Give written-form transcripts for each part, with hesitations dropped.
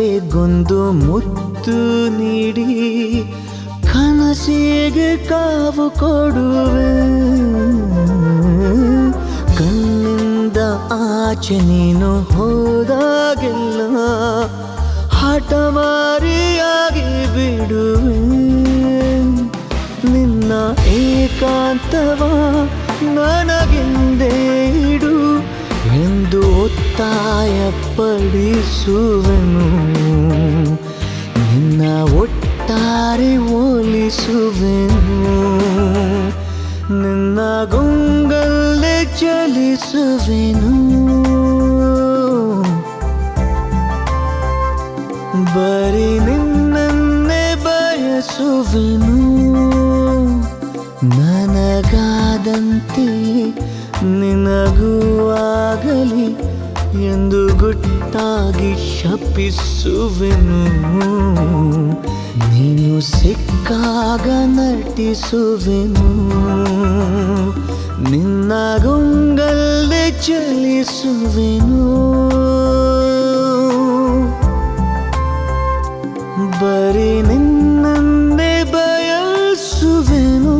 ಆಸೆಗೊಂದು ಮುತ್ತು ನೀಡಿ ಕನಸಿಗೆ ಕಾವು ಕೊಡುವೆ. ಕಣ್ಣಿಂದ ಆಚೆ ನೀನು ಹೋದಾಗೆಲ್ಲ ಹಠಮಾರಿಯಾಗಿ ಬಿಡುವೆ. ನಿನ್ನ ಏಕಾಂತವ ನನಗೆಂದೇ ಇಡು ಎಂದು ಒತ್ತಾಯ ಪಡಿಸುವೆನು. ನಿನ್ನ ಒಟ್ಟಾರೆ ಹೋಲಿಸುವೆನು. ನಿನ್ನ ಗುಂಗಲ್ಲೇ ಚಲಿಸುವೆನು. ಬರೀ ನಿನ್ನನ್ನೇ ಬಯಸುವೆನು. ನನಗಾದಂತೆ ನಿನಗೂ ಆಗಲಿ ಎಂದು ಗುಟ್ಟಾಗಿ ಶಪಿಸುವೆನು. ನೀನು ಸಿಕ್ಕಾಗ ನಟಿಸುವೆನು. ನಿನ್ನ ಗುಂಗಲ್ಲೇ ಚಲಿಸುವೆನು. ಬರೀ ನಿನ್ನನ್ನೇ ಬಯಸುವೆನು.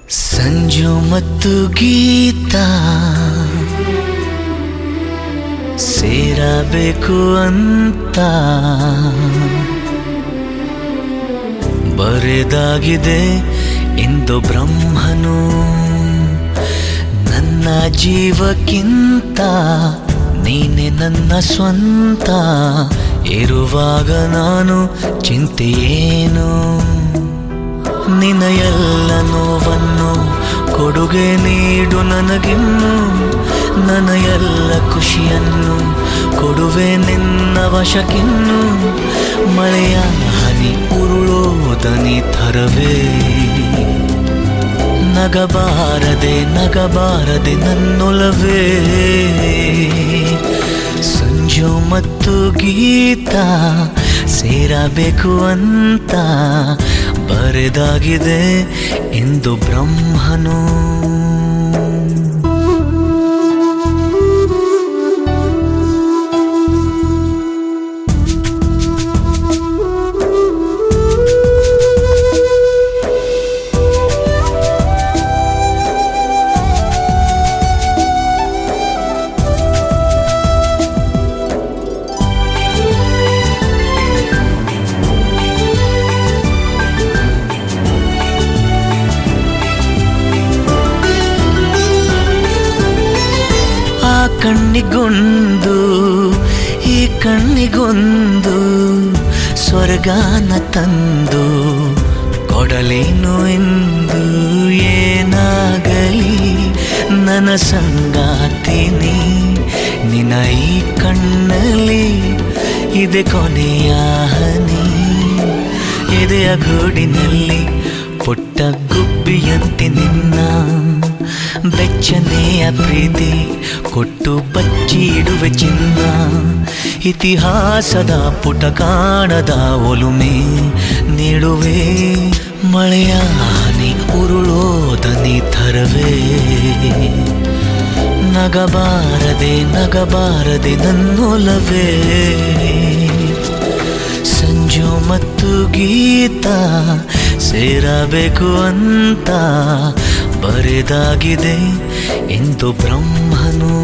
ಸಂಜು ಮತ್ತು ಗೀತಾ ಸೇರಬೇಕು ಅಂತ ಬರೆದಾಗಿದೆ ಎಂದು ಬ್ರಹ್ಮನು. ನನ್ನ ಜೀವಕ್ಕಿಂತ ನೀನೆ ನನ್ನ ಸ್ವಂತ ಇರುವಾಗ ನಾನು ಚಿಂತೆಯೇನು. ನಿನ್ನ ಎಲ್ಲ ನೋವನ್ನು ಕೊಡುಗೆ ನೀಡು ನನಗಿನ್ನು. ನನ್ನ ಎಲ್ಲ ಖುಷಿಯನ್ನು ಕೊಡುವೆ ನಿನ್ನ ವಶಕ್ಕಿನ್ನು. ಮಳೆಯ ಹನಿ ಉರುಳೋದನಿ ಥರವೇ ನಗಬಾರದೆ ನಗಬಾರದೆ ನನ್ನೊಲವೇ. ಸಂಜು ಮತ್ತು ಗೀತಾ ಸೇರಬೇಕು ಅಂತ ಬರೆದಾಗಿದೆ ಎಂದು ಬ್ರಹ್ಮನು. ಕಣ್ಣಿಗೊಂದು ಈ ಕಣ್ಣಿಗೊಂದು ಸ್ವರ್ಗಾನ ತಂದು ಕೊಡಲೇನು ಎಂದು. ಏನಾಗಲಿ ನನ್ನ ಸಂಗಾತಿನಿ ನಿನ್ನ ಈ ಕಣ್ಣಲ್ಲಿ ಇದೆ ಕೊನೆಯ ಹನಿ. ಎದೆಯ ಗೂಡಿನಲ್ಲಿ ಪುಟ್ಟ ಗುಬ್ಬಿಯಂತೆ ನಿನ್ನ ಬೆಚ್ಚನೆಯ ಪ್ರೀತಿ ಕೊಟ್ಟು ಬಚ್ಚಿ ಇಡುವೆ ಚಿನ್ನ. ಇತಿಹಾಸದ ಪುಟ ಕಾಣದ ಒಲುಮೆ ನೀಡುವೆ. ಮಳೆಯ ಹನಿ ಉರುಳೋದನಿ ಥರವೇ ನಗಬಾರದೆ ನಗಬಾರದೆ ನನ್ನೊಲವೇ. ಸಂಜು ಮತ್ತು ಗೀತಾ ಸೇರಬೇಕು ಅಂತ ಬರೆದಾಗಿದೆ ಎಂದು ಬ್ರಹ್ಮನು.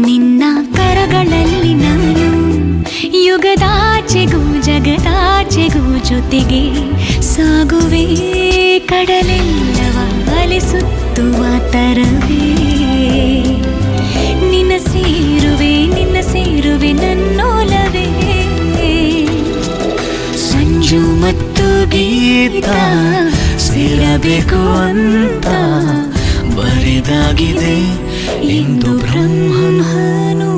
ನಿನ್ನ ಕರಗಳಲ್ಲಿ ನಾನು ಯುಗದಾಚೆಗೂ ಜಗದಾಚೆಗೂ ಜೊತೆಗೆ ಸಾಗುವೆ. ಕಡಲೆಲ್ಲವ ಅಲಿಸುತ್ತುವ ತರವೇ ನಿನ್ನ ಸೇರುವೆ ನನ್ನೋಲವೇ. ಸಂಜು ಮತ್ತು ಗೀತ ಸೇರಬೇಕು ಅಂತ ಬರೆದಾಗಿದೆ ಇಂದು ಬ್ರಹ್ಮನು.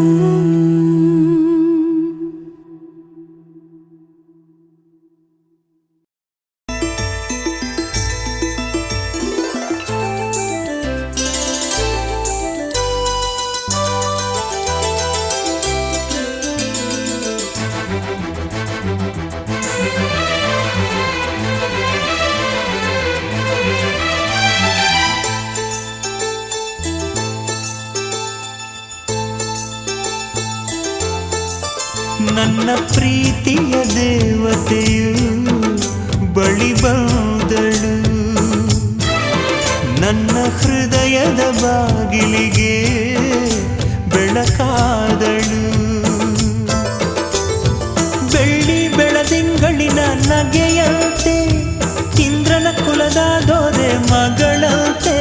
ನನ್ನ ಪ್ರೀತಿಯ ದೇವತೆಯು ಬಳಿ ಬಂದಳು, ನನ್ನ ಹೃದಯದ ಬಾಗಿಲಿಗೆ ಬೆಳಕಾದಳು. ಬೆಳ್ಳಿ ಬೆಳದಿಂಗಳಿನ ನಗೆಯಂತೆ, ಇಂದ್ರನ ಕುಲದ ದೊರೆ ಮಗಳಂತೆ,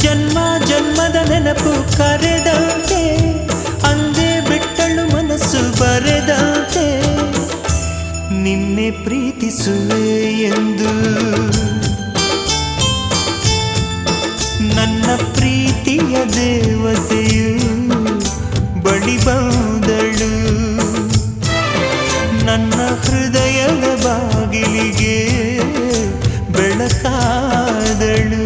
ಜನ್ಮ ಜನ್ಮದ ನೆನಪು ಕರೆದಂತೆ, ಅಂದೇ ಬಿಟ್ಟಳು ಮನಸ್ಸು ಬರೆದಂತೆ. ನಿನ್ನೆ ಪ್ರೀತಿಸುವೆ ಎಂದು ನನ್ನ ಪ್ರೀತಿಯ ದೇವತೆಯು ಬಳಿ ಬಂದಳು, ನನ್ನ ಹೃದಯದ ಬಾಗಿಲಿಗೆ ಬೆಳಕಾದಳು.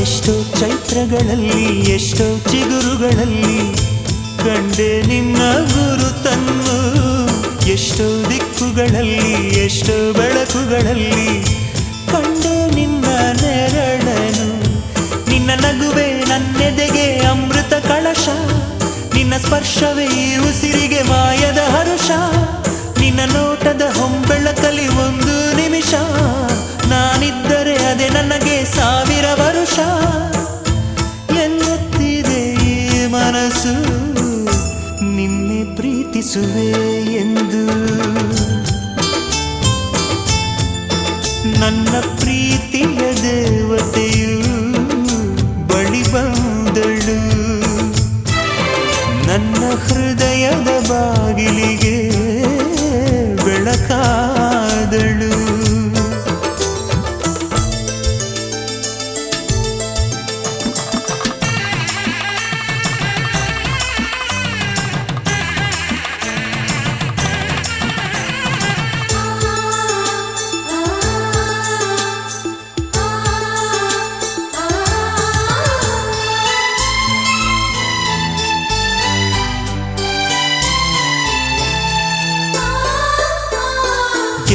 ಎಷ್ಟೋ ಚೈತ್ರಗಳಲ್ಲಿ ಎಷ್ಟೋ ಚಿಗುರುಗಳಲ್ಲಿ ಕಂಡೆ ನಿನ್ನ ಗುರುತನ್ನು, ಎಷ್ಟೋ ದಿಕ್ಕುಗಳಲ್ಲಿ ಎಷ್ಟೋ ಬೆಳಕುಗಳಲ್ಲಿ ಕಂಡೆ ನಿನ್ನ ನೆರಳನು. ನಿನ್ನ ನಗುವೆ ನನ್ನೆದೆಗೆ ಅಮೃತ ಕಳಶ, ನಿನ್ನ ಸ್ಪರ್ಶವೇ ಈ ಉಸಿರಿಗೆ ಮಾಯದ ಹರುಷ. ನಿನ್ನ ನೋಟದ ಹೊಂಬೆಳಕಲಿ ಒಂದು ನಿಮಿಷ, ನಾನಿದ್ದರೆ ಅದೇ ನನಗೆ 1000 ವರುಷ. ಎನ್ನುತ್ತಿದೆ ಈ ಮನಸ್ಸು ನಿನ್ನೆ ಪ್ರೀತಿಸುವೆ ಎಂದು. ನನ್ನ ಪ್ರೀತಿಯ ದೇವತೆಯು ಬಳಿ ಬಂದಳು, ನನ್ನ ಹೃದಯದ ಬಾಗಿಲಿಗೆ ಬೆಳಕಾದಳು.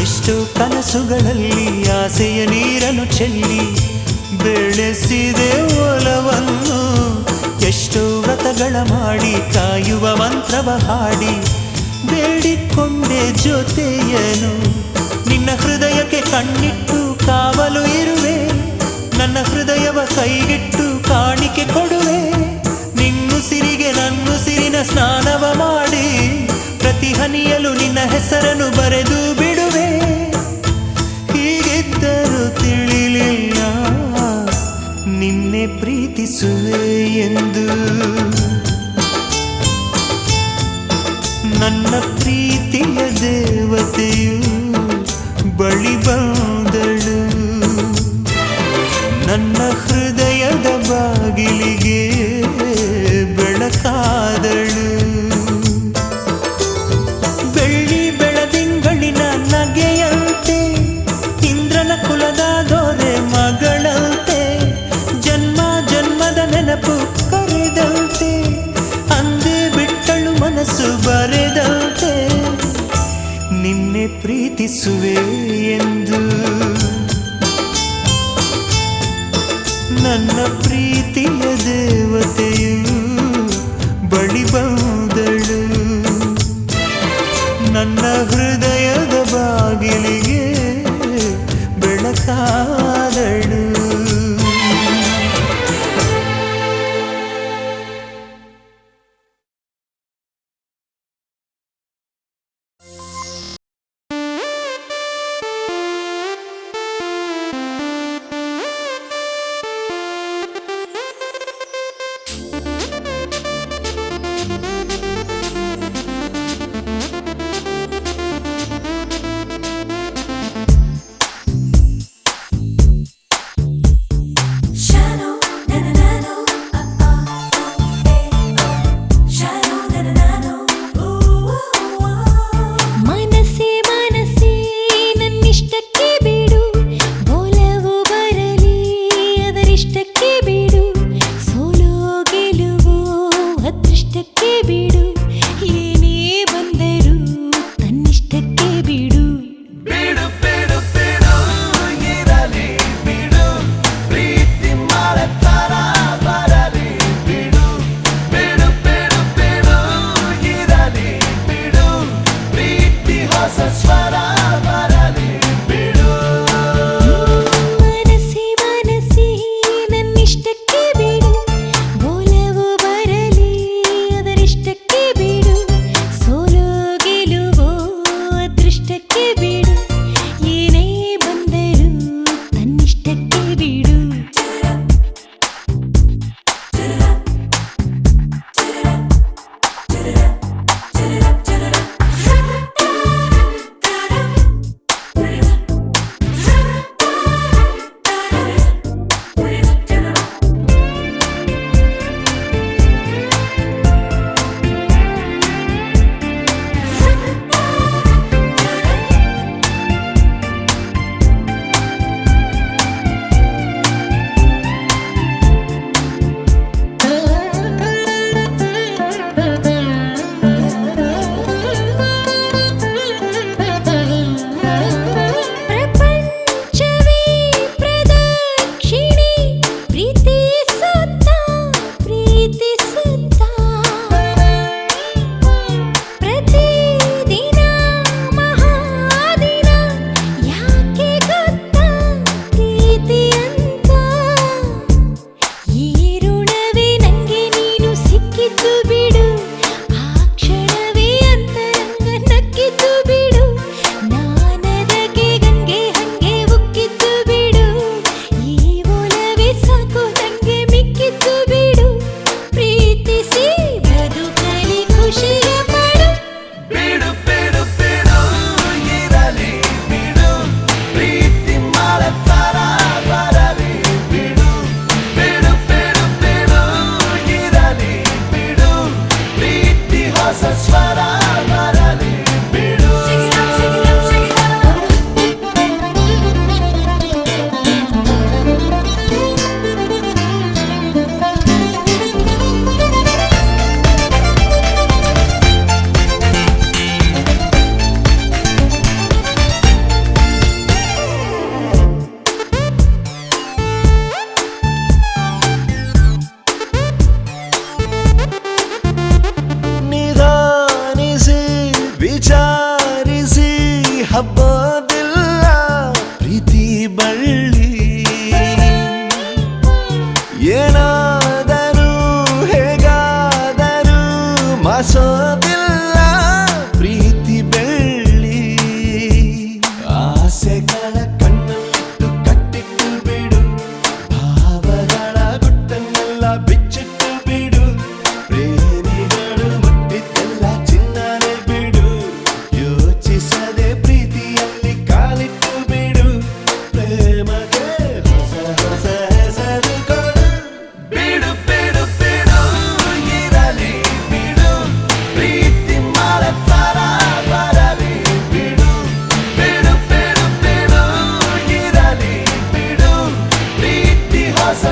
ಎಷ್ಟೋ ಕನಸುಗಳಲ್ಲಿ ಆಸೆಯ ನೀರನ್ನು ಚೆಲ್ಲಿ ಬೆಳೆಸಿದೆ ಒಲವನ್ನು, ಎಷ್ಟೋ ವ್ರತಗಳ ಮಾಡಿ ಕಾಯುವ ಮಂತ್ರವ ಹಾಡಿ ಬೇಡಿಕೊಂಡೆ ಜೊತೆಯನು. ನಿನ್ನ ಹೃದಯಕ್ಕೆ ಕಣ್ಣಿಟ್ಟು ಕಾವಲು ಇರುವೆ, ನನ್ನ ಹೃದಯವ ಕೈಗಿಟ್ಟು ಕಾಣಿಕೆ ಕೊಡುವೆ. ನಿನ್ನುಸಿರಿಗೆ ನನ್ನುಸಿರಿನ ಸ್ನಾನವ ಮಾಡಿ ಪ್ರತಿ ಹನಿಯಲು ನಿನ್ನ ಹೆಸರನ್ನು ಬರೆದು ಬಿಡುವೆ. ಹೀಗಿದ್ದರೂ ತಿಳಿಲಿಲ್ಲ ನಿನ್ನೆ ಪ್ರೀತಿಸುವೆ ಎಂದು. ನನ್ನ ಪ್ರೀತಿಯ ದೇವತೆಯು ಬಳಿ ಬಂದಳು, ನನ್ನ ಹೃದಯದ ಬಾಗಿಲಿಗೆ ಬೆಳಕಾದಳು. ಬೆಳ್ಳಿ ಬೆಳದಿಂಗಳಿನ ನಗೆಯಂತೆ, ಇಂದ್ರನ ಕುಲದ ದೊರೆ ಮಗಳಂತೆ, ಜನ್ಮ ಜನ್ಮದ ನೆನಪು ಪ್ರೀತಿಸುವೆ ಎಂದು ನನ್ನ ಪ್ರೀತಿಯ ದೇವತೆಯು ಬಳಿ ಬಂದಳು ನನ್ನ ಹೃದಯದ ಬಾಗಿಲಿಗೆ ಬೆಳಕಾದಳು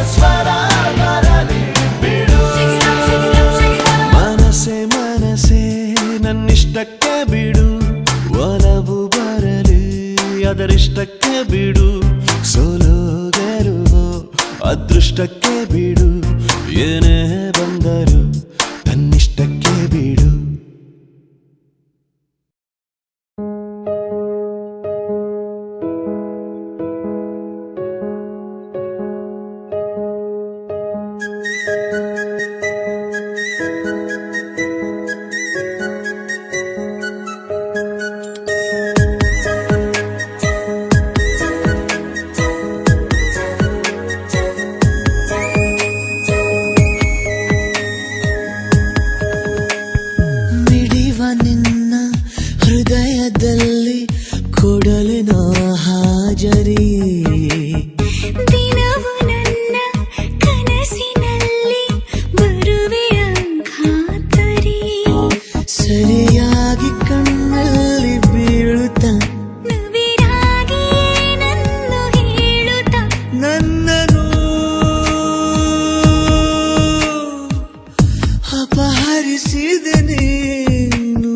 ಸ್ವರ ಬರಲಿ ಗೆದ್ದರಿಷ್ಟಕ್ಕೆ ಬಿಡು, ಸೋಲೋದರು ಅದೃಷ್ಟಕ್ಕೆ ಬಿಡು, ಏನೇ ಬಂದರು ತನ್ನಿಷ್ಟಕ್ಕೆ ಬಿಡು. ಹೃದಯದಲ್ಲಿ ಕೊಡಲಿನ ಹಾಜರಿ, ದಿನವು ನನ್ನ ಕನಸಿನಲ್ಲಿ ಬರುವೆಯ ಖಾತರಿ, ಸರಿಯಾಗಿ ಕಣ್ಣಲ್ಲಿ ಬೀಳುತ್ತ ನವಿರಾಗಿ ನನ್ನು ಹೇಳುತ್ತ ನನ್ನನು ಅಪಹರಿಸಿದೆ ನೀನು.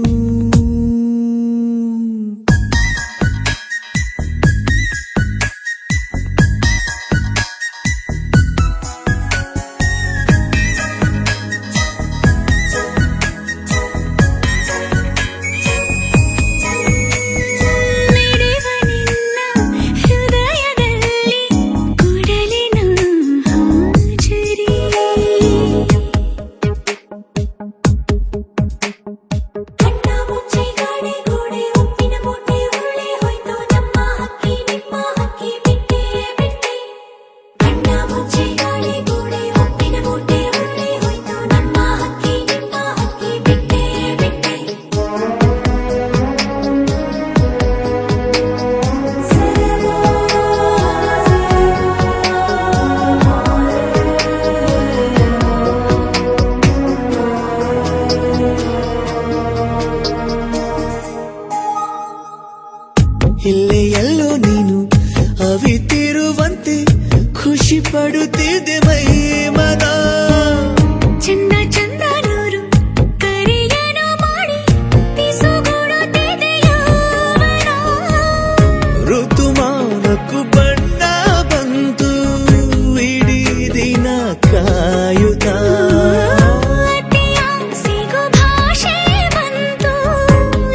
ಇಲ್ಲಿ ಎಲ್ಲೋ ನೀನು ಅವಿತಿರುವಂತೆ ಖುಷಿ ಪಡುತ್ತಿದೆ ಮೈ ಮನ, ಚಂದ ಚಂದ ನೂರು ಕರೆಯನು ಮಾಡಿ ಪಿಸುಗುಡುತ್ತಿದೆ ಯೌವನ, ಋತುಮಾನಕ್ಕೂ ಬಣ್ಣ ಬಂತು ಇಡೀ ದಿನ ಕಾಯುತ್ತ, ಅತಿಯಾಸೆಗೂ ಭಾಷೆ ಬಂತು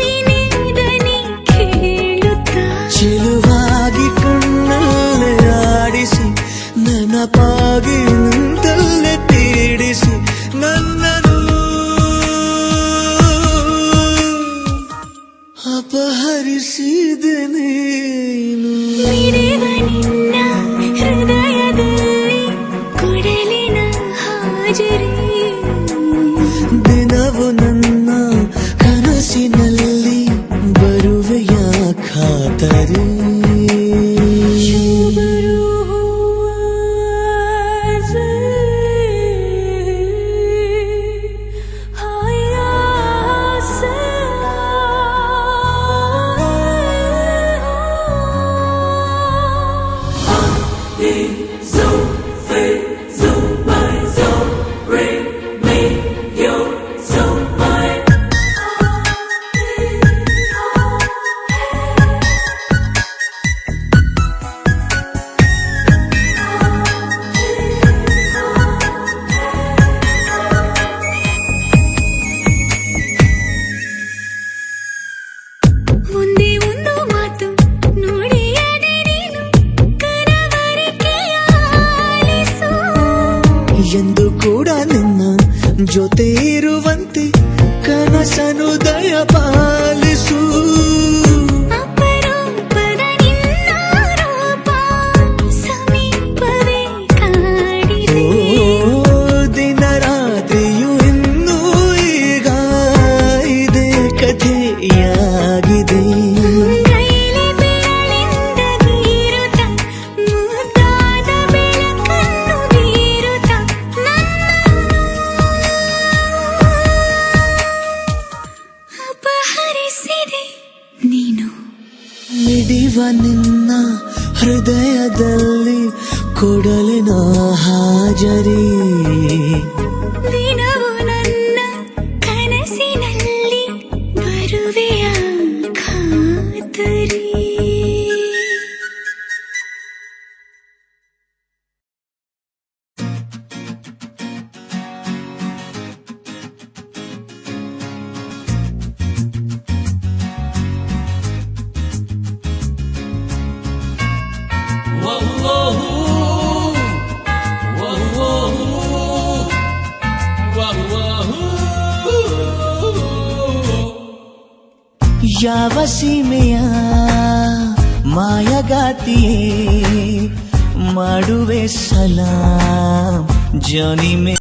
ಇನಿದನಿ ಕೇಳುತ್ತ, ಚೆಲುವಾಗಿ ಕಣ್ಣಲ್ಲೇ ಆಡಿಸಿ ನೆನಪಾಗಿ ನಿಂತಲ್ಲೇ ಪೀಡಿಸಿ ನನ್ನನು ಅಪಹರಿಸಿದೆ ನೀನು. ಮಿಡಿವ ನಿನ್ನ ಹೃದಯದಲ್ಲಿ ಕೊಡಲಿನ ಹಾಜರಿ, ದಿನವು ನನ್ನ ಕನಸಿನಲ್ಲಿ ಬರುವೆಯ ಖಾತರಿ, ಮುಂದೆ ಒಂದು ಮಾತು ನುಡಿಯದೆ ನೀನು ಕನವರಿಕೆಯ ಆಲಿಸು, ಎಂದು ಕೂಡ ನಿನ್ನ ಜೊತೆ ಇರುವಂತೆ ಕನಸನು ದಯ ಪಾಲಿಸು, ಅಪರೂಪದ ನಿನ್ನ ರೂಪ ಸಮೀಪವೇ ಕಾಡಿದೆ, ದಿನ ರಾತ್ರಿಯು ಇನ್ನೂ ಈಗ ಇದೇ ಕಥೆಯಾಗಿದೆ, ಕೈಲಿ ಬೆರಳಿಂದ ಬೀರುತ್ತ ಮುದ್ದಾದ ಬೆಳಕನ್ನು ಬೀರುತ್ತ ಅಪಹರಿಸಿದೆ ನೀನು. ಮಿಡಿವ ನಿನ್ನ ಹೃದಯದಲ್ಲಿ ಕೊಡಲಿನ ಹಾಜರಿ, ದಿನವು ನನ್ನ ಕನಸಿನಲ್ಲಿ ಬರುವೆಯ ಖಾತರಿ. ಯಾವ ಸೀಮೆಯ ಮಾಯಗಾತಿಯೇ ಮಾಡುವೆ ಸಲಾಂ ಜನಿ ಮೇ